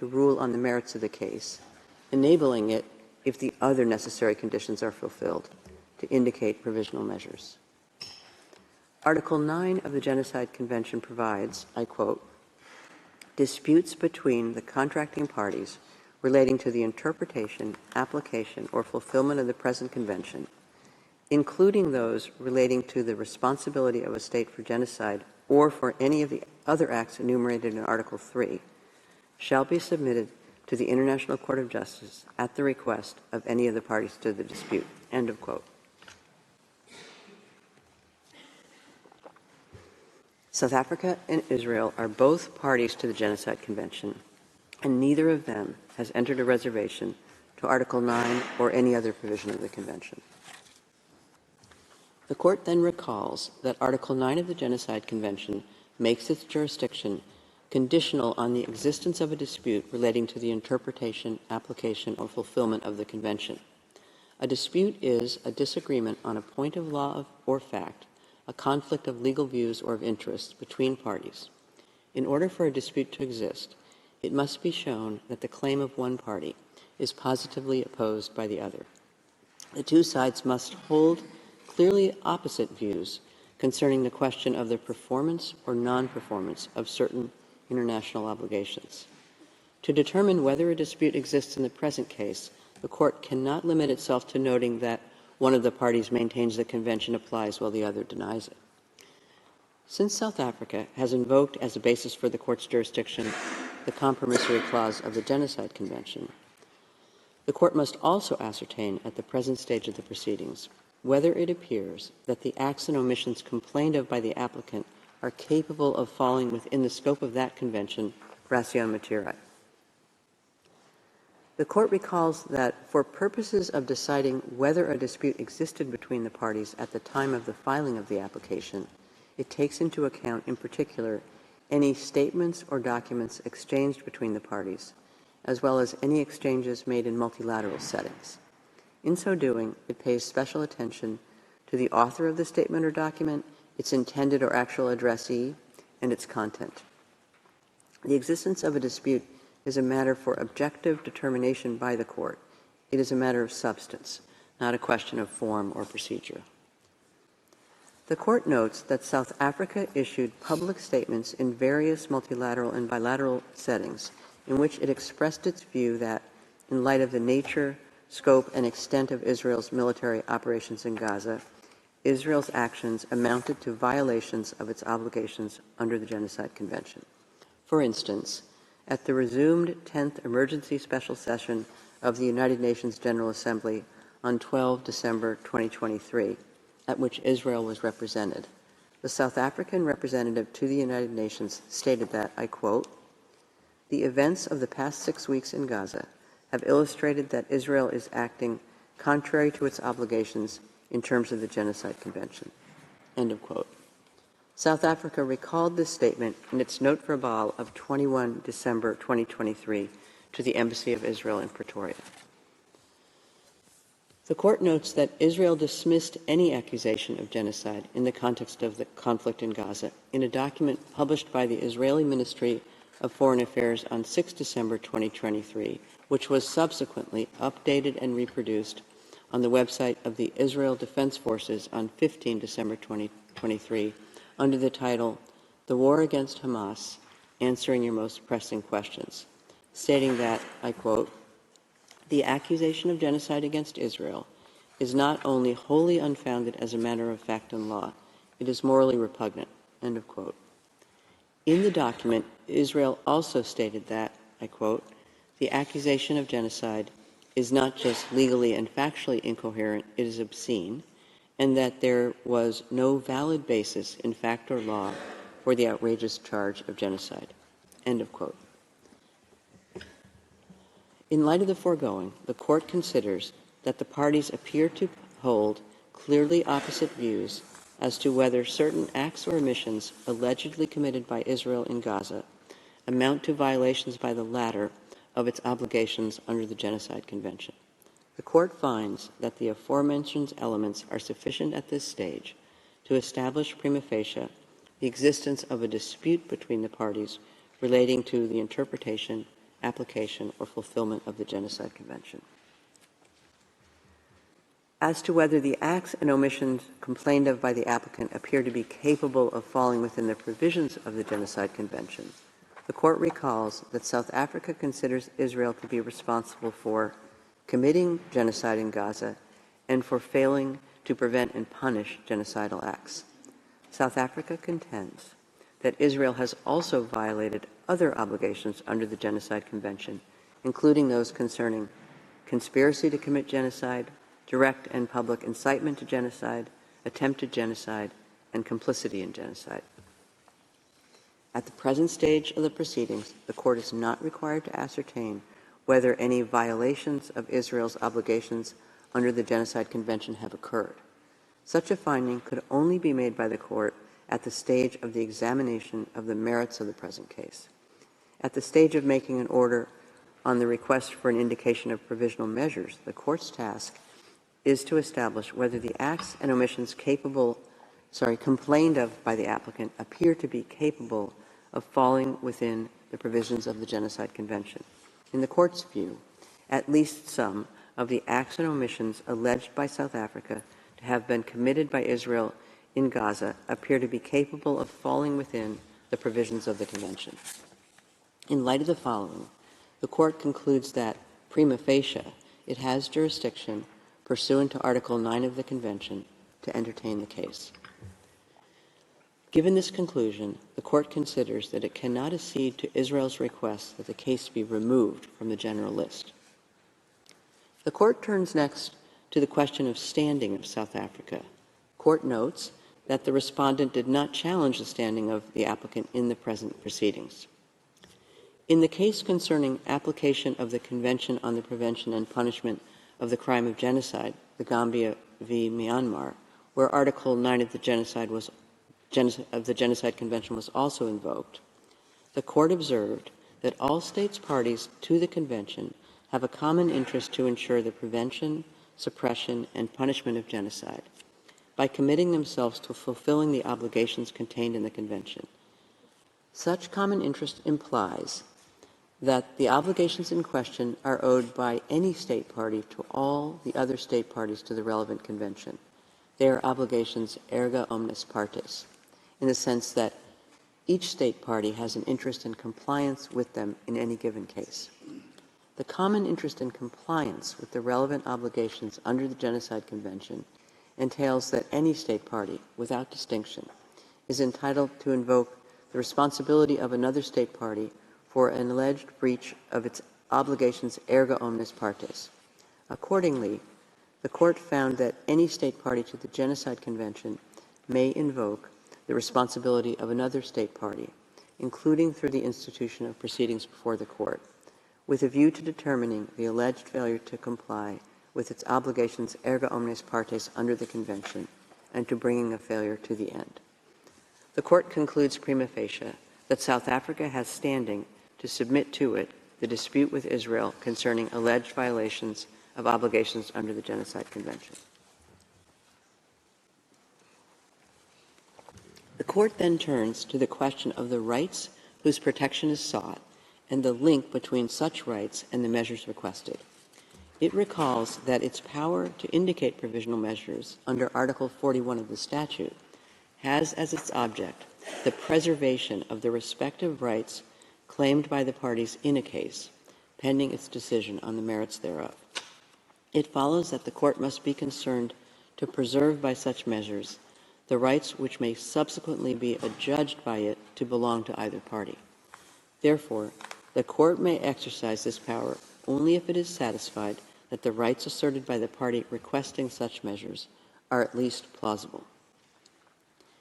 to rule on the merits of the case, enabling it, if the other necessary conditions are fulfilled, to indicate provisional measures. Article 9 of the Genocide Convention provides, I quote, "Disputes between the contracting parties relating to the interpretation, application, or fulfillment of the present convention, including those relating to the responsibility of a state for genocide or for any of the other acts enumerated in Article 3, shall be submitted to the International Court of Justice at the request of any of the parties to the dispute." End of quote. South Africa and Israel are both parties to the Genocide Convention, and neither of them has entered a reservation to Article 9 or any other provision of the Convention. The Court then recalls that Article 9 of the Genocide Convention makes its jurisdiction conditional on the existence of a dispute relating to the interpretation, application, or fulfillment of the Convention. A dispute is a disagreement on a point of law or fact, a conflict of legal views or of interests between parties. In order for a dispute to exist, it must be shown that the claim of one party is positively opposed by the other. The two sides must hold clearly opposite views concerning the question of the performance or non-performance of certain international obligations. To determine whether a dispute exists in the present case, the Court cannot limit itself to noting that one of the parties maintains the Convention applies while the other denies it. Since South Africa has invoked as a basis for the Court's jurisdiction the compromissory clause of the Genocide Convention, the Court must also ascertain at the present stage of the proceedings whether it appears that the acts and omissions complained of by the applicant are capable of falling within the scope of that convention, ratio materiae. The Court recalls that for purposes of deciding whether a dispute existed between the parties at the time of the filing of the application, it takes into account, in particular, any statements or documents exchanged between the parties, as well as any exchanges made in multilateral settings. In so doing, it pays special attention to the author of the statement or document, its intended or actual addressee, and its content. The existence of a dispute is a matter for objective determination by the Court. It is a matter of substance, not a question of form or procedure. The Court notes that South Africa issued public statements in various multilateral and bilateral settings in which it expressed its view that, in light of the nature, scope, and extent of Israel's military operations in Gaza, Israel's actions amounted to violations of its obligations under the Genocide Convention. For instance, at the resumed 10th Emergency Special Session of the United Nations General Assembly on 12 December 2023, at which Israel was represented, the South African representative to the United Nations stated that, I quote, "The events of the past 6 weeks in Gaza have illustrated that Israel is acting contrary to its obligations in terms of the Genocide Convention." End of quote. South Africa recalled this statement in its note verbal of 21 December 2023 to the Embassy of Israel in Pretoria. The Court notes that Israel dismissed any accusation of genocide in the context of the conflict in Gaza in a document published by the Israeli Ministry of Foreign Affairs on 6 December 2023, which was subsequently updated and reproduced on the website of the Israel Defense Forces on 15 December 2023 under the title, "The War Against Hamas, Answering Your Most Pressing Questions," stating that, I quote, "The accusation of genocide against Israel is not only wholly unfounded as a matter of fact and law, it is morally repugnant." End of quote. In the document, Israel also stated that, I quote, "The accusation of genocide is not just legally and factually incoherent, it is obscene, and that there was no valid basis in fact or law for the outrageous charge of genocide." End of quote. In light of the foregoing, the Court considers that the parties appear to hold clearly opposite views as to whether certain acts or omissions allegedly committed by Israel in Gaza amount to violations by the latter of its obligations under the Genocide Convention. The Court finds that the aforementioned elements are sufficient at this stage to establish prima facie the existence of a dispute between the parties relating to the interpretation, application, or fulfillment of the Genocide Convention. As to whether the acts and omissions complained of by the applicant appear to be capable of falling within the provisions of the Genocide Convention, the Court recalls that South Africa considers Israel to be responsible for committing genocide in Gaza and for failing to prevent and punish genocidal acts. South Africa contends that Israel has also violated other obligations under the Genocide Convention, including those concerning conspiracy to commit genocide, direct and public incitement to genocide, attempted genocide, and complicity in genocide. At the present stage of the proceedings, the Court is not required to ascertain whether any violations of Israel's obligations under the Genocide Convention have occurred. Such a finding could only be made by the Court at the stage of the examination of the merits of the present case. At the stage of making an order on the request for an indication of provisional measures, the Court's task is to establish whether the acts and omissions complained of by the applicant appear to be capable of falling within the provisions of the Genocide Convention. In the Court's view, at least some of the acts and omissions alleged by South Africa to have been committed by Israel in Gaza appear to be capable of falling within the provisions of the Convention. In light of the following, the Court concludes that, prima facie, it has jurisdiction pursuant to Article 9 of the Convention to entertain the case. Given this conclusion, the Court considers that it cannot accede to Israel's request that the case be removed from the general list. The Court turns next to the question of standing of South Africa. Court notes that the respondent did not challenge the standing of the applicant in the present proceedings. In the case concerning application of the Convention on the Prevention and Punishment of the Crime of Genocide, the Gambia v. Myanmar, where Article 9 of the Genocide Convention was also invoked, the Court observed that all states parties to the Convention have a common interest to ensure the prevention, suppression, and punishment of genocide by committing themselves to fulfilling the obligations contained in the Convention. Such common interest implies that the obligations in question are owed by any state party to all the other state parties to the relevant convention. They are obligations erga omnes partes, in the sense that each state party has an interest in compliance with them in any given case. The common interest in compliance with the relevant obligations under the Genocide Convention entails that any state party, without distinction, is entitled to invoke the responsibility of another state party for an alleged breach of its obligations erga omnes partes. Accordingly, the Court found that any state party to the Genocide Convention may invoke the responsibility of another state party, including through the institution of proceedings before the Court, with a view to determining the alleged failure to comply with its obligations erga omnes partes under the Convention and to bringing a failure to the end. The Court concludes prima facie that South Africa has standing to submit to it the dispute with Israel concerning alleged violations of obligations under the Genocide Convention. The Court then turns to the question of the rights whose protection is sought and the link between such rights and the measures requested. It recalls that its power to indicate provisional measures under Article 41 of the statute has as its object the preservation of the respective rights claimed by the parties in a case, pending its decision on the merits thereof. It follows that the Court must be concerned to preserve by such measures the rights which may subsequently be adjudged by it to belong to either party. Therefore, the Court may exercise this power only if it is satisfied that the rights asserted by the party requesting such measures are at least plausible.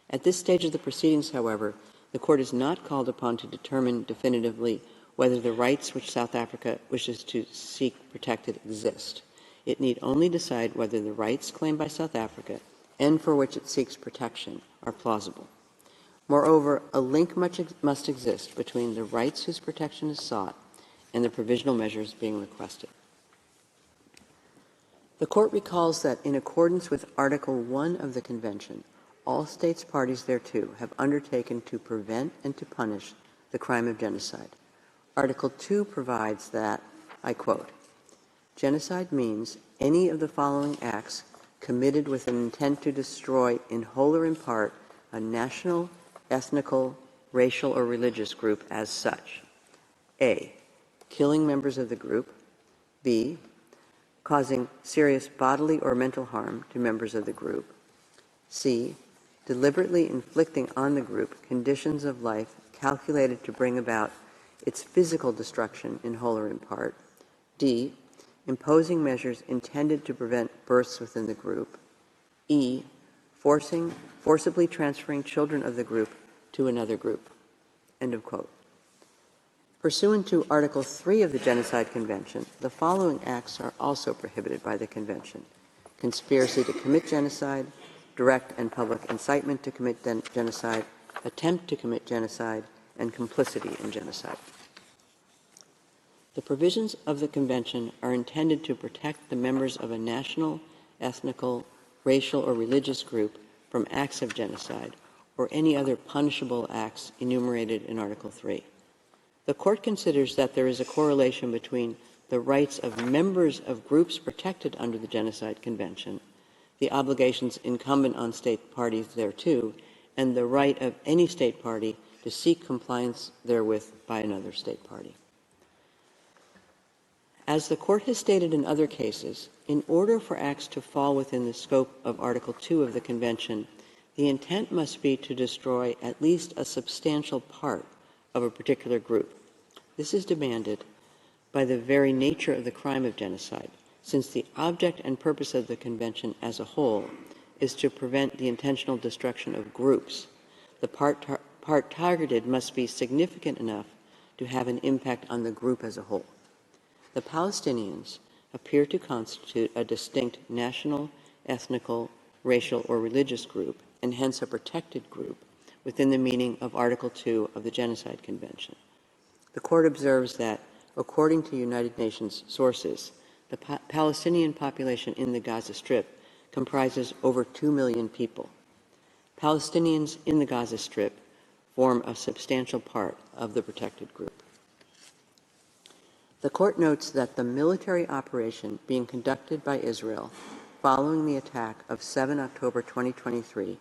At this stage of the proceedings, however, the Court is not called upon to determine definitively whether the rights which South Africa wishes to seek protected exist. It need only decide whether the rights claimed by South Africa and for which it seeks protection are plausible. Moreover, a link must exist between the rights whose protection is sought and the provisional measures being requested. The Court recalls that in accordance with Article 1 of the Convention, all states parties thereto have undertaken to prevent and to punish the crime of genocide. Article 2 provides that, I quote, genocide means any of the following acts committed with an intent to destroy in whole or in part a national, ethnical, racial, or religious group as such. A, killing members of the group. B, causing serious bodily or mental harm to members of the group. C, deliberately inflicting on the group conditions of life calculated to bring about its physical destruction in whole or in part. D, imposing measures intended to prevent births within the group. E, forcibly transferring children of the group to another group. End of quote. Pursuant to Article 3 of the Genocide Convention, the following acts are also prohibited by the Convention: conspiracy to commit genocide, direct and public incitement to commit genocide, attempt to commit genocide, and complicity in genocide. The provisions of the Convention are intended to protect the members of a national, ethnical, racial, or religious group from acts of genocide or any other punishable acts enumerated in Article 3. The Court considers that there is a correlation between the rights of members of groups protected under the Genocide Convention, the obligations incumbent on state parties thereto, and the right of any state party to seek compliance therewith by another state party. As the Court has stated in other cases, in order for acts to fall within the scope of Article 2 of the Convention, the intent must be to destroy at least a substantial part of a particular group. This is demanded by the very nature of the crime of genocide, since the object and purpose of the Convention as a whole is to prevent the intentional destruction of groups. The part targeted must be significant enough to have an impact on the group as a whole. The Palestinians appear to constitute a distinct national, ethnical, racial, or religious group, and hence a protected group within the meaning of Article 2 of the Genocide Convention. The Court observes that, according to United Nations sources, the Palestinian population in the Gaza Strip comprises over 2 million people. Palestinians in the Gaza Strip form a substantial part of the protected group. The Court notes that the military operation being conducted by Israel following the attack of 7 October 2023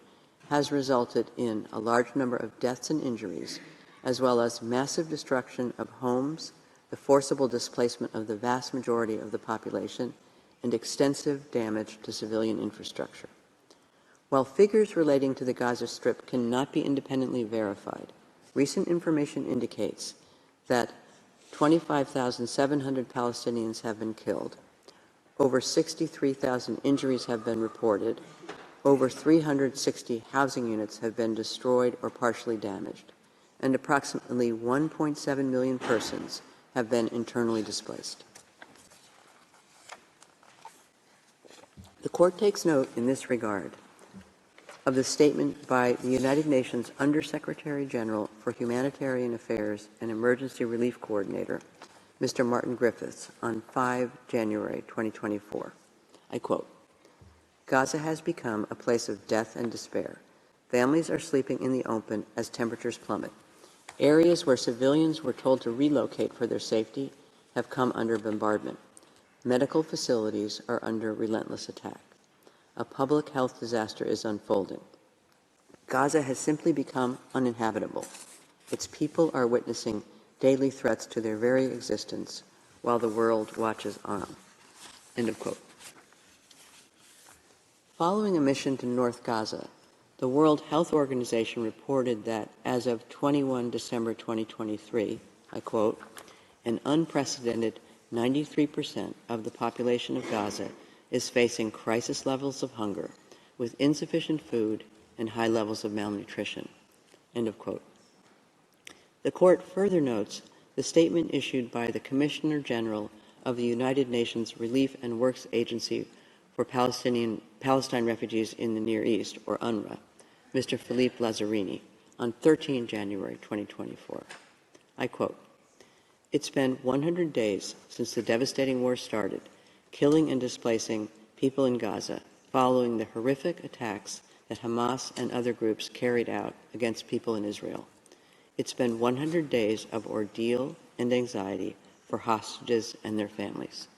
has resulted in a large number of deaths and injuries, as well as massive destruction of homes, the forcible displacement of the vast majority of the population, and extensive damage to civilian infrastructure. While figures relating to the Gaza Strip cannot be independently verified, recent information indicates that 25,700 Palestinians have been killed, over 63,000 injuries have been reported, over 360 housing units have been destroyed or partially damaged, and approximately 1.7 million persons have been internally displaced. The Court takes note in this regard of the statement by the United Nations Undersecretary General for Humanitarian Affairs and Emergency Relief Coordinator, Mr. Martin Griffiths, on 5 January 2024. I quote, "Gaza has become a place of death and despair. Families are sleeping in the open as temperatures plummet. Areas where civilians were told to relocate for their safety have come under bombardment. Medical facilities are under relentless attack. A public health disaster is unfolding. Gaza has simply become uninhabitable. Its people are witnessing daily threats to their very existence while the world watches on." End of quote. Following a mission to North Gaza, the World Health Organization reported that as of 21 December 2023, I quote, "an unprecedented 93% of the population of Gaza is facing crisis levels of hunger, with insufficient food and high levels of malnutrition." End of quote. The Court further notes the statement issued by the Commissioner General of the United Nations Relief and Works Agency for Palestine Refugees in the Near East, or UNRWA, Mr. Philippe Lazzarini, on 13 January 2024. I quote, "It's been 100 days since the devastating war started, killing and displacing people in Gaza following the horrific attacks that Hamas and other groups carried out against people in Israel. It's been 100 days of ordeal and anxiety for hostages and their families.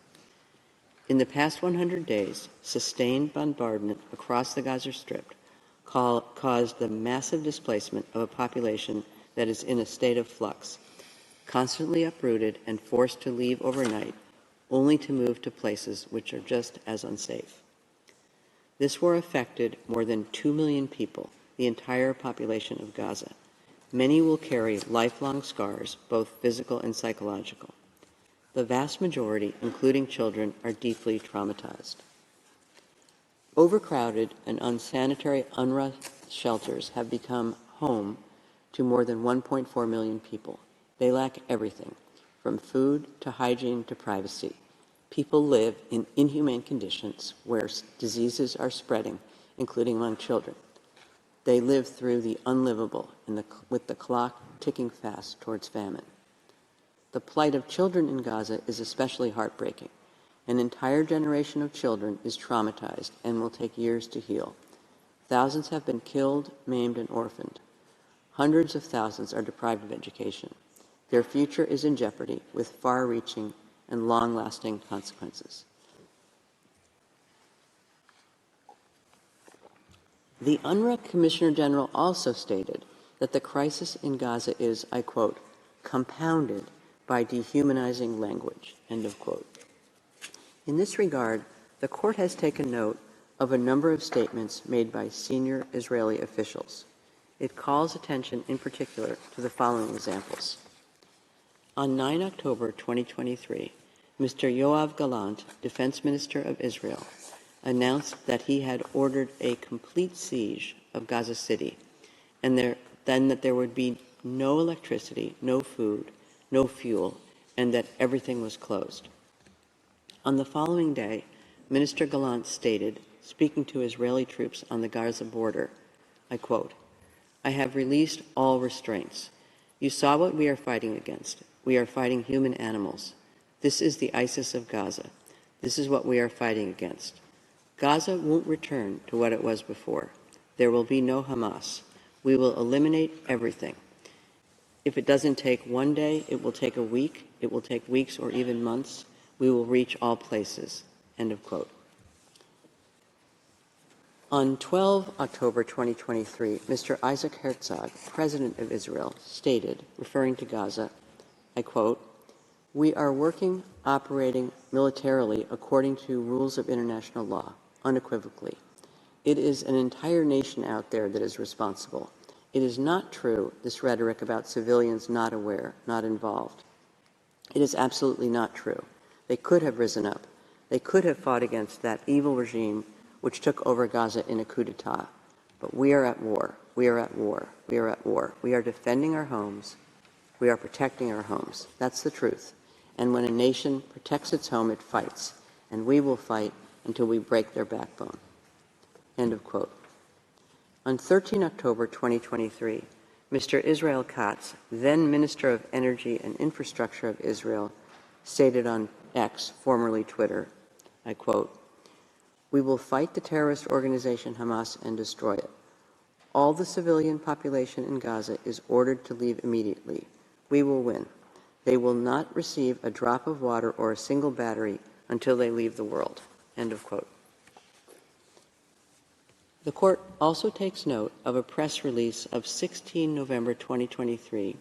In the past 100 days, sustained bombardment across the Gaza Strip caused the massive displacement of a population that is in a state of flux, constantly uprooted and forced to leave overnight, only to move to places which are just as unsafe. This war affected more than 2 million people, the entire population of Gaza. Many will carry lifelong scars, both physical and psychological. The vast majority, including children, are deeply traumatized. Overcrowded and unsanitary UNRWA shelters have become home to more than 1.4 million people. They lack everything, from food to hygiene to privacy. People live in inhumane conditions where diseases are spreading, including among children. They live through the unlivable with the clock ticking fast towards famine. The plight of children in Gaza is especially heartbreaking. An entire generation of children is traumatized and will take years to heal. Thousands have been killed, maimed, and orphaned. Hundreds of thousands are deprived of education. Their future is in jeopardy with far-reaching and long-lasting consequences. The UNRWA Commissioner General also stated that the crisis in Gaza is, I quote, compounded by dehumanizing language, end of quote. In this regard, the court has taken note of a number of statements made by senior Israeli officials. It calls attention in particular to the following examples. On 9 October 2023, Mr. Yoav Gallant, Defense Minister of Israel, announced that he had ordered a complete siege of Gaza City, and then that there would be no electricity, no food, no fuel, and that everything was closed. On the following day, Minister Gallant stated, speaking to Israeli troops on the Gaza border, I quote, "I have released all restraints. You saw what we are fighting against. We are fighting human animals. This is the ISIS of Gaza. This is what we are fighting against. Gaza won't return to what it was before. There will be no Hamas. We will eliminate everything. If it doesn't take one day, it will take a week. It will take weeks or even months. We will reach all places." End of quote. On 12 October 2023, Mr. Isaac Herzog, President of Israel, stated, referring to Gaza, I quote, "We are working, operating militarily according to rules of international law, unequivocally. It is an entire nation out there that is responsible. It is not true, this rhetoric about civilians not aware, not involved. It is absolutely not true. They could have risen up. They could have fought against that evil regime which took over Gaza in a coup d'etat. But we are at war. We are at war. We are at war. We are defending our homes. We are protecting our homes. That's the truth. And when a nation protects its home, it fights. And we will fight until we break their backbone." End of quote. On 13 October 2023, Mr. Israel Katz, then Minister of Energy and Infrastructure of Israel, stated on X, formerly Twitter, I quote, "We will fight the terrorist organization Hamas and destroy it. All the civilian population in Gaza is ordered to leave immediately. We will win. They will not receive a drop of water or a single battery until they leave the world." End of quote. The court also takes note of a press release of 16 November 2023,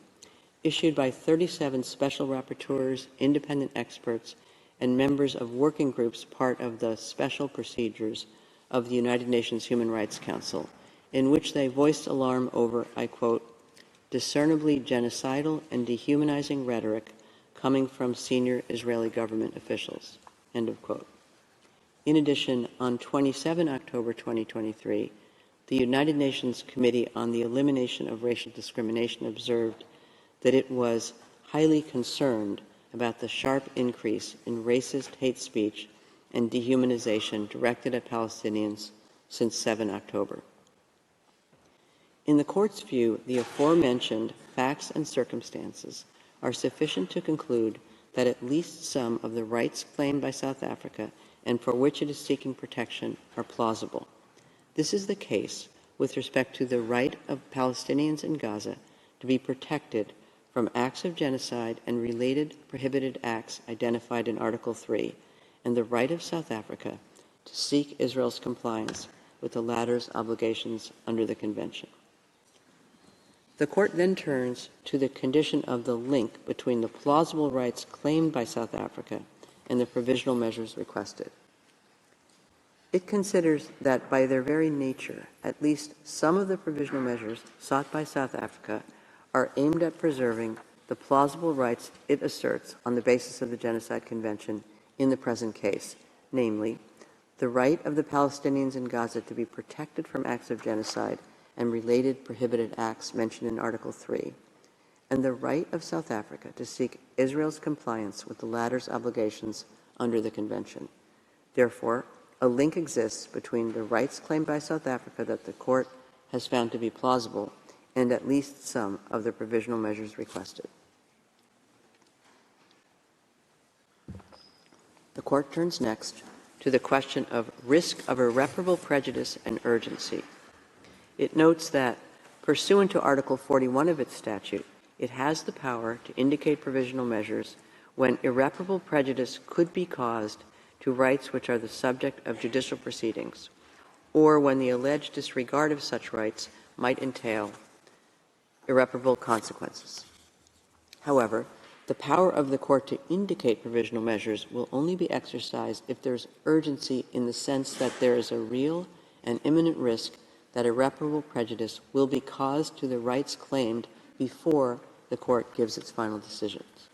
issued by 37 special rapporteurs, independent experts, and members of working groups part of the special procedures of the United Nations Human Rights Council, in which they voiced alarm over, I quote, "discernibly genocidal and dehumanizing rhetoric coming from senior Israeli government officials." End of quote. In addition, on 27 October 2023, the United Nations Committee on the Elimination of Racial Discrimination observed that it was highly concerned about the sharp increase in racist hate speech and dehumanization directed at Palestinians since 7 October. In the court's view, the aforementioned facts and circumstances are sufficient to conclude that at least some of the rights claimed by South Africa and for which it is seeking protection are plausible. This is the case with respect to the right of Palestinians in Gaza to be protected from acts of genocide and related prohibited acts identified in Article 3, and the right of South Africa to seek Israel's compliance with the latter's obligations under the Convention. The Court then turns to the condition of the link between the plausible rights claimed by South Africa and the provisional measures requested. It considers that by their very nature, at least some of the provisional measures sought by South Africa are aimed at preserving the plausible rights it asserts on the basis of the Genocide Convention in the present case, namely, the right of the Palestinians in Gaza to be protected from acts of genocide and related prohibited acts mentioned in Article 3, and the right of South Africa to seek Israel's compliance with the latter's obligations under the Convention. Therefore, a link exists between the rights claimed by South Africa that the Court has found to be plausible and at least some of the provisional measures requested. The Court turns next to the question of risk of irreparable prejudice and urgency. It notes that, pursuant to Article 41 of its statute, it has the power to indicate provisional measures when irreparable prejudice could be caused to rights which are the subject of judicial proceedings, or when the alleged disregard of such rights might entail irreparable consequences. However, the power of the Court to indicate provisional measures will only be exercised if there is urgency in the sense that there is a real and imminent risk that irreparable prejudice will be caused to the rights claimed before the Court gives its final decisions.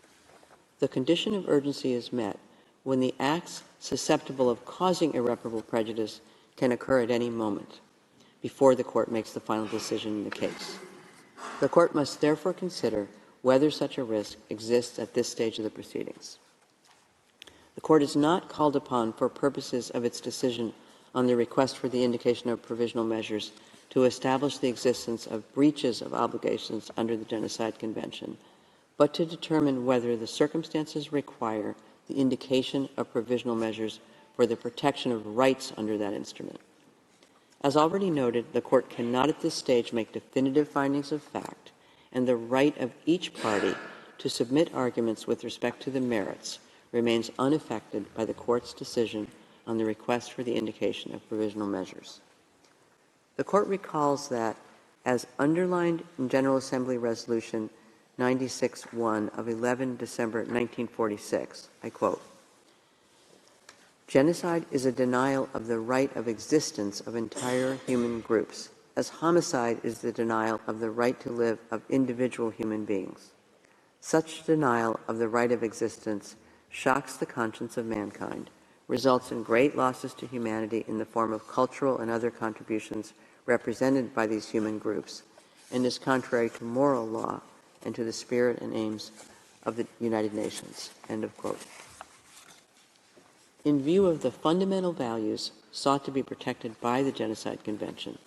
The condition of urgency is met when the acts susceptible of causing irreparable prejudice can occur at any moment before the Court makes the final decision in the case. The Court must therefore consider whether such a risk exists at this stage of the proceedings. The Court is not called upon for purposes of its decision on the request for the indication of provisional measures to establish the existence of breaches of obligations under the Genocide Convention, but to determine whether the circumstances require the indication of provisional measures for the protection of rights under that instrument. As already noted, the Court cannot at this stage make definitive findings of fact, and the right of each party to submit arguments with respect to the merits remains unaffected by the Court's decision on the request for the indication of provisional measures. The Court recalls that, as underlined in General Assembly Resolution 96-1 of 11 December 1946, I quote, "Genocide is a denial of the right of existence of entire human groups, as homicide is the denial of the right to live of individual human beings. Such denial of the right of existence shocks the conscience of mankind, results in great losses to humanity in the form of cultural and other contributions represented by these human groups, and is contrary to moral law and to the spirit and aims of the United Nations." End of quote. In view of the fundamental values sought to be protected by the Genocide Convention,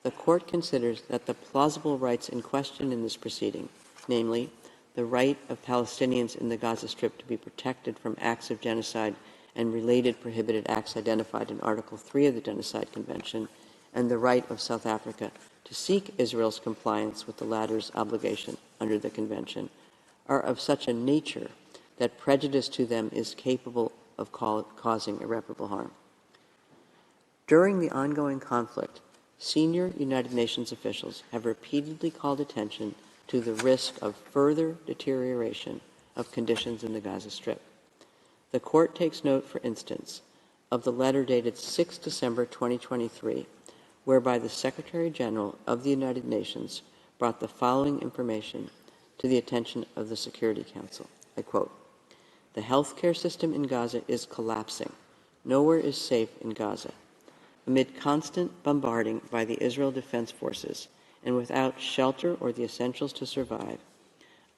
the Court considers that the plausible rights in question in this proceeding, namely, the right of Palestinians in the Gaza Strip to be protected from acts of genocide and related prohibited acts identified in Article 3 of the Genocide Convention, and the right of South Africa to seek Israel's compliance with the latter's obligation under the Convention, are of such a nature that prejudice to them is capable of causing irreparable harm. During the ongoing conflict, senior United Nations officials have repeatedly called attention to the risk of further deterioration of conditions in the Gaza Strip. The Court takes note, for instance, of the letter dated 6 December 2023, whereby the Secretary General of the United Nations brought the following information to the attention of the Security Council. I quote, "The healthcare system in Gaza is collapsing. Nowhere is safe in Gaza. Amid constant bombarding by the Israel Defense Forces and without shelter or the essentials to survive,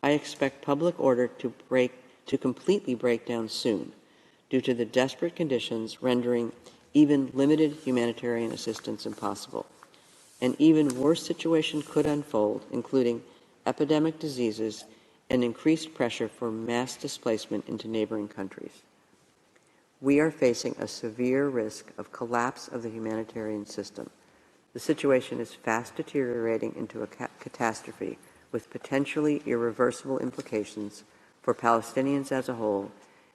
I expect public order to completely break down soon due to the desperate conditions rendering even limited humanitarian assistance impossible. An even worse situation could unfold, including epidemic diseases and increased pressure for mass displacement into neighboring countries. We are facing a severe risk of collapse of the humanitarian system. The situation is fast deteriorating into a catastrophe with potentially irreversible implications for Palestinians as a whole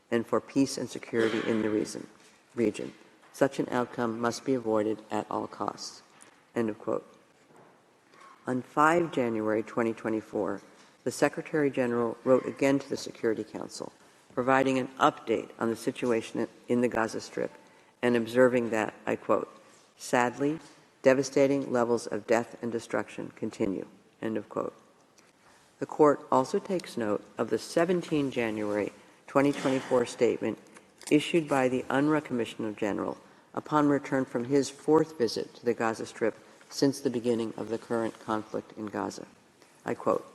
and for peace and security in the region. Such an outcome must be avoided at all costs." End of quote. On 5 January 2024, the Secretary General wrote again to the Security Council, providing an update on the situation in the Gaza Strip and observing that, I quote, "Sadly, devastating levels of death and destruction continue." End of quote. The court also takes note of the 17 January 2024 statement issued by the UNRWA Commissioner General upon return from his 4th visit to the Gaza Strip since the beginning of the current conflict in Gaza. I quote,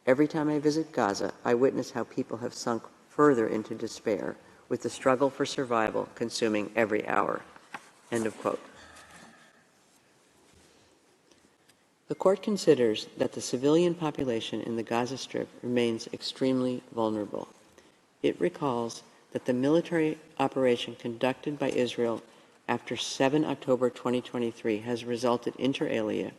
"Every time I visit Gaza, I witness how people have sunk further into despair, with the struggle for survival consuming every hour." End of quote. The court considers that the civilian population in the Gaza Strip remains extremely vulnerable. It recalls that the military operation conducted by Israel after 7 October 2023 has resulted inter alia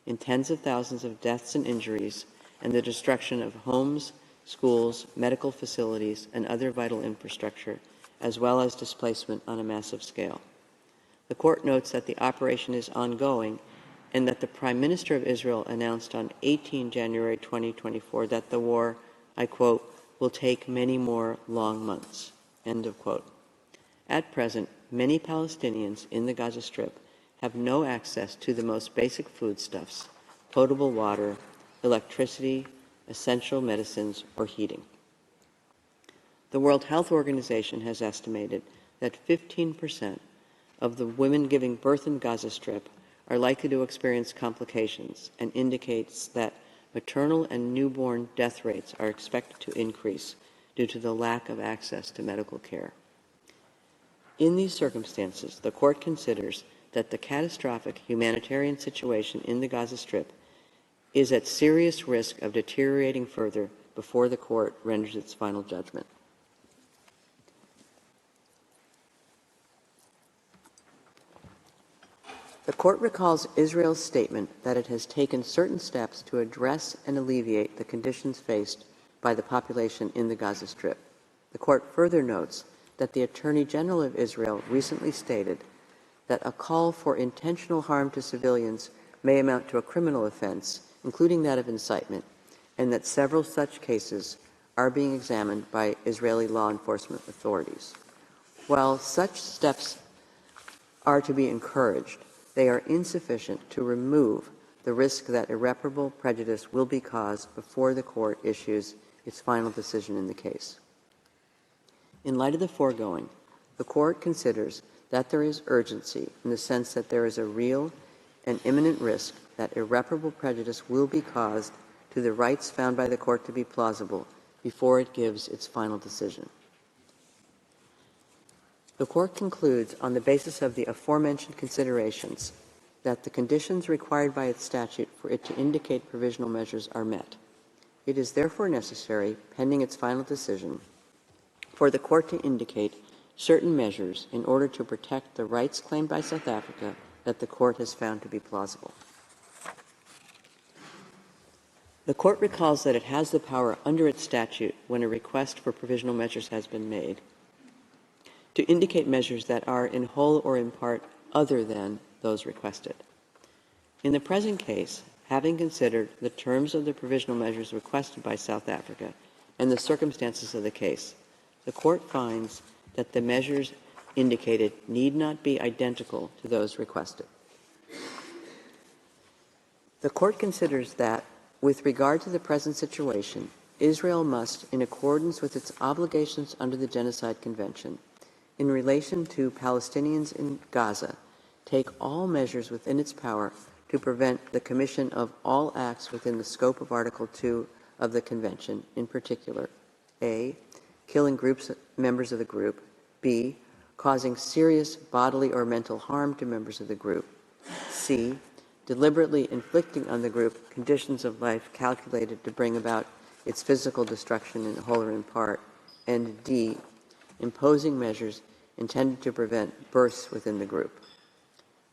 in tens of thousands of deaths and injuries and the destruction of homes, schools, medical facilities, and other vital infrastructure, as well as displacement on a massive scale. The court notes that the operation is ongoing and that the Prime Minister of Israel announced on 18 January 2024 that the war, I quote, "will take many more long months." End of quote. At present, many Palestinians in the Gaza Strip have no access to the most basic foodstuffs, potable water, electricity, essential medicines, or heating. The World Health Organization has estimated that 15% of the women giving birth in Gaza Strip are likely to experience complications and indicates that maternal and newborn death rates are expected to increase due to the lack of access to medical care. In these circumstances, the court considers that the catastrophic humanitarian situation in the Gaza Strip is at serious risk of deteriorating further before the court renders its final judgment. The court recalls Israel's statement that it has taken certain steps to address and alleviate the conditions faced by the population in the Gaza Strip. The court further notes that the Attorney General of Israel recently stated that a call for intentional harm to civilians may amount to a criminal offense, including that of incitement, and that several such cases are being examined by Israeli law enforcement authorities. While such steps are to be encouraged, they are insufficient to remove the risk that irreparable prejudice will be caused before the court issues its final decision in the case. In light of the foregoing, the court considers that there is urgency in the sense that there is a real and imminent risk that irreparable prejudice will be caused to the rights found by the court to be plausible before it gives its final decision. The court concludes, on the basis of the aforementioned considerations, that the conditions required by its statute for it to indicate provisional measures are met. It is therefore necessary, pending its final decision, for the court to indicate certain measures in order to protect the rights claimed by South Africa that the court has found to be plausible. The court recalls that it has the power under its statute, when a request for provisional measures has been made, to indicate measures that are in whole or in part other than those requested. In the present case, having considered the terms of the provisional measures requested by South Africa and the circumstances of the case, the court finds that the measures indicated need not be identical to those requested. The court considers that, with regard to the present situation, Israel must, in accordance with its obligations under the Genocide Convention, in relation to Palestinians in Gaza, take all measures within its power to prevent the commission of all acts within the scope of Article 2 of the Convention, in particular, a. killing members of the group, b. causing serious bodily or mental harm to members of the group, c. deliberately inflicting on the group conditions of life calculated to bring about its physical destruction in whole or in part, and d. imposing measures intended to prevent births within the group.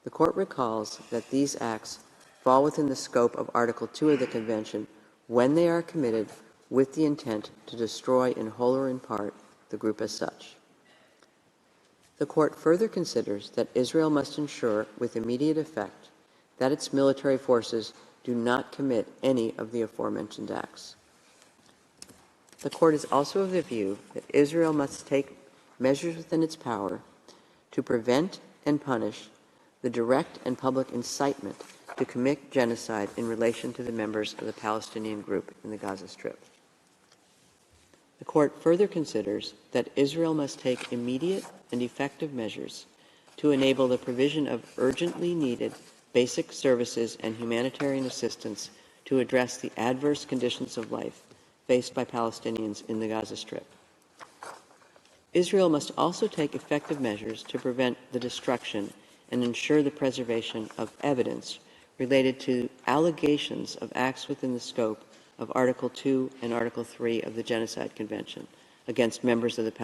The court recalls that these acts fall within the scope of Article 2 of the Convention when they are committed with the intent to destroy in whole or in part the group as such. The Court further considers that Israel must ensure with immediate effect that its military forces do not commit any of the aforementioned acts. The Court is also of the view that Israel must take measures within its power to prevent and punish the direct and public incitement to commit genocide in relation to the members of the Palestinian group in the Gaza Strip. The Court further considers that Israel must take immediate and effective measures to enable the provision of urgently needed basic services and humanitarian assistance to address the adverse conditions of life faced by Palestinians in the Gaza Strip. Israel must also take effective measures to prevent the destruction and ensure the preservation of evidence related to allegations of acts within the scope of Article 2 and Article 3 of the Genocide Convention against members of the